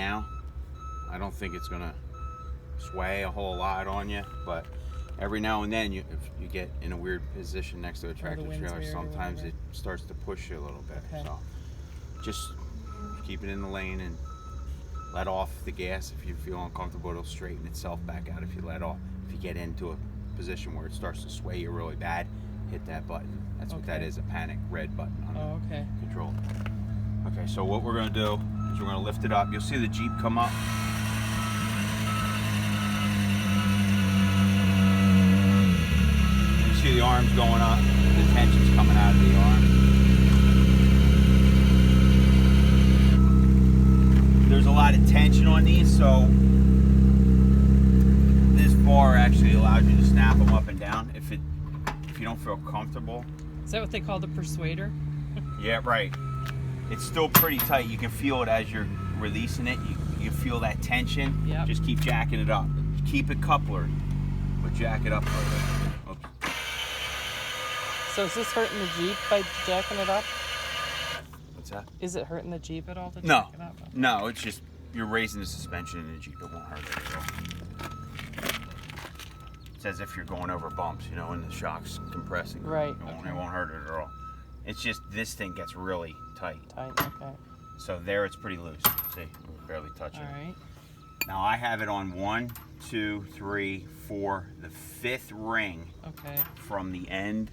now, I don't think it's gonna sway a whole lot on you, but every now and then, if you get in a weird position next to a tractor trailer, sometimes it starts to push you a little bit. Okay. So just keep it in the lane and let off the gas. If you feel uncomfortable, it'll straighten itself back out if you let off. If you get into a position where it starts to sway you really bad, hit that button. That's what that is, a panic red button on the control. Okay, so what we're gonna do is we're gonna lift it up. You'll see the Jeep come up. You see the arms going up, the tension's coming out of the arm. There's a lot of tension on these, so this bar actually allows you to snap them up and down if you don't feel comfortable. Is that what they call the persuader? Yeah, right. It's still pretty tight. You can feel it as you're releasing it. You feel that tension. Yep. Just keep jacking it up. Keep it couplered, but jack it up further. Oops. So is this hurting the Jeep by jacking it up? What's that? Is it hurting the Jeep at all to No. jack it up? No, it's just you're raising the suspension in the Jeep. It won't hurt it at all. It's as if you're going over bumps, you know, when the shock's compressing. Right. It won't hurt it at all. It's just this thing gets really tight. Okay. So there it's pretty loose. See, we're barely touching it. All right. Now I have it on 1, 2, 3, 4, the 5th ring from the end.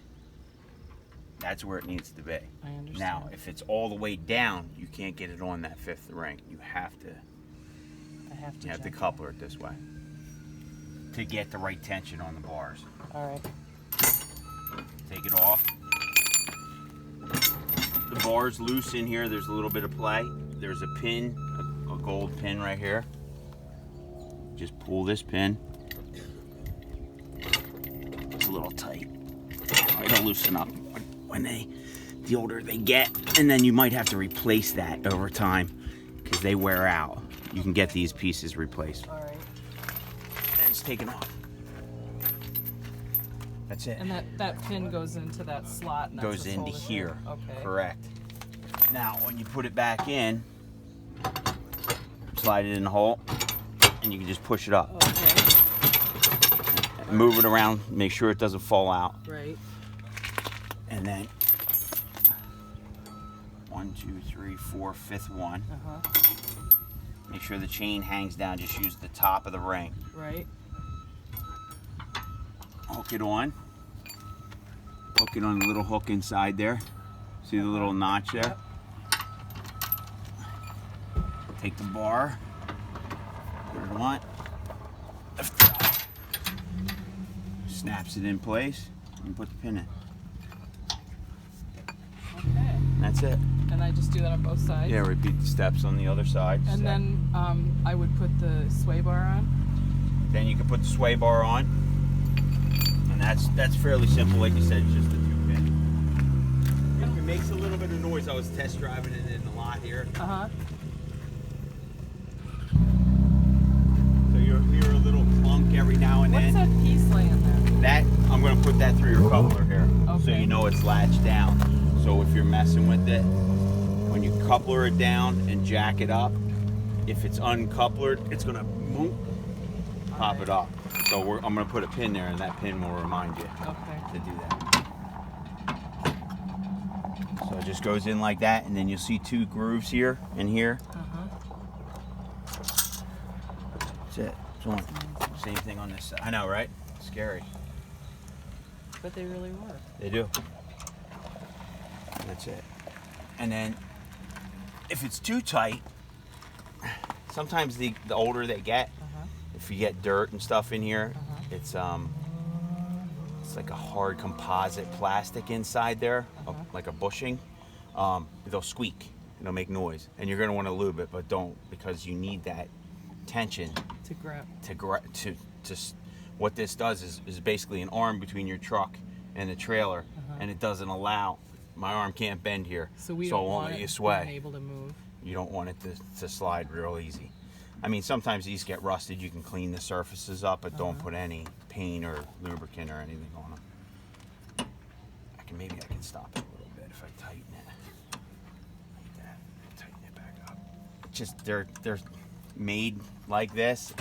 That's where it needs to be. I understand. Now, if it's all the way down, you can't get it on that 5th ring. You have to coupler it this way to get the right tension on the bars. All right. Take it off. The bar's loose in here. There's a little bit of play. There's a pin, a gold pin right here. Just pull this pin. It's a little tight. It'll loosen up when the older they get, and then you might have to replace that over time because they wear out. You can get these pieces replaced. All right. And it's taken off. That's it. And that pin goes into that slot. And Goes into here. Okay. Correct. Now, when you put it back in, slide it in the hole, and you can just push it up. Okay. And move it around, make sure it doesn't fall out. Right. And then 1, 2, 3, 4, 5th one. Make sure the chain hangs down. Just use the top of the ring. Right. Hook it on. Hook it on the little hook inside there. See the little notch there? Yep. Take the bar. Put it on. Lift it up. Snaps it in place and put the pin in. Okay. That's it. And I just do that on both sides? Yeah, repeat the steps on the other side. And then I would put the sway bar on? Then you can put the sway bar on. And that's fairly simple, like you said, it's just a 2-pin. If it makes a little bit of noise, I was test driving it in the lot here. So you'll hear a little clunk every now and then. What's that piece laying there? That, I'm going to put that through your coupler here. Okay. So you know it's latched down. So if you're messing with it, when you coupler it down and jack it up, if it's uncoupled, it's going to pop it up. So I'm going to put a pin there, and that pin will remind you to do that. So it just goes in like that, and then you'll see 2 grooves here and here. That's it. Same thing on this side. I know, right? Scary. But they really work. They do. That's it. And then, if it's too tight, sometimes the older they get, if you get dirt and stuff in here, it's like a hard composite plastic inside there, like a bushing. They'll squeak. It'll make noise, and you're gonna want to lube it, but don't, because you need that tension to grab. What this does is basically an arm between your truck and the trailer, and it doesn't allow. My arm can't bend here, so we it don't won't want let you it sway. able to move. You don't want it to slide real easy. I mean, sometimes these get rusted. You can clean the surfaces up, but don't put any paint or lubricant or anything on them. Maybe I can stop it a little bit if I tighten it like that. Tighten it back up. Just they're made like this,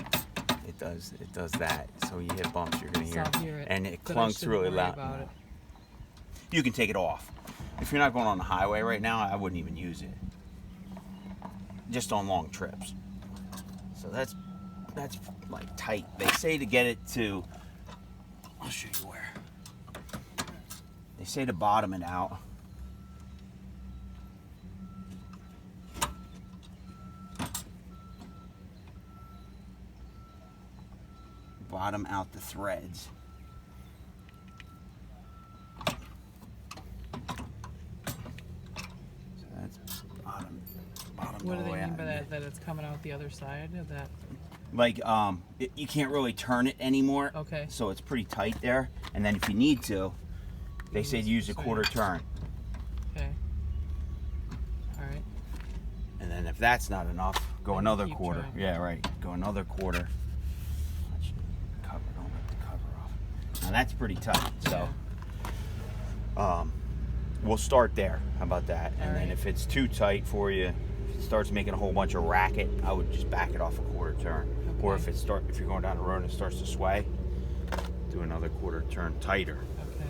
it does that. So when you hit bumps, you're gonna hear I'll hear it, and it but I clunks shouldn't really worry loud. about it. You can take it off. If you're not going on the highway right now, I wouldn't even use it. Just on long trips. So that's like tight. They say to get it to, I'll show you where. They say to bottom it out. Bottom out the threads. So that's bottom What all do the way they mean out by here. that? That it's coming out the other side of that? Like you can't really turn it anymore. Okay. So it's pretty tight there. And then if you need to, they say to use a quarter turn. Okay. All right. And then if that's not enough, go Then another keep quarter. trying. Yeah, right. Go another quarter. Cover, don't let the cover off. Now that's pretty tight. So we'll start there. How about that? And then Alright. if it's too tight for you, if it starts making a whole bunch of racket, I would just back it off a quarter turn. Or Okay. if you're going down the road and it starts to sway, do another quarter turn tighter. Okay.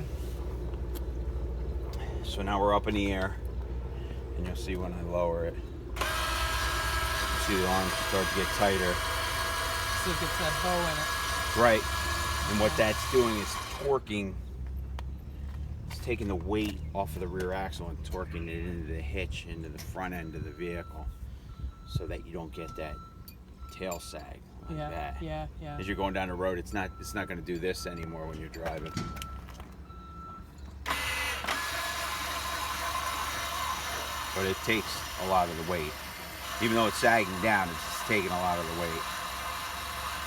So now we're up in the air, and you'll see when I lower it. You see the arms start to get tighter. So it gets that bow in it. Right. And what that's doing is torquing. It's taking the weight off of the rear axle and torquing it into the hitch, into the front end of the vehicle, so that you don't get that tail sag like that. Yeah. As you're going down the road, it's not going to do this anymore when you're driving. But it takes a lot of the weight. Even though it's sagging down, it's just taking a lot of the weight.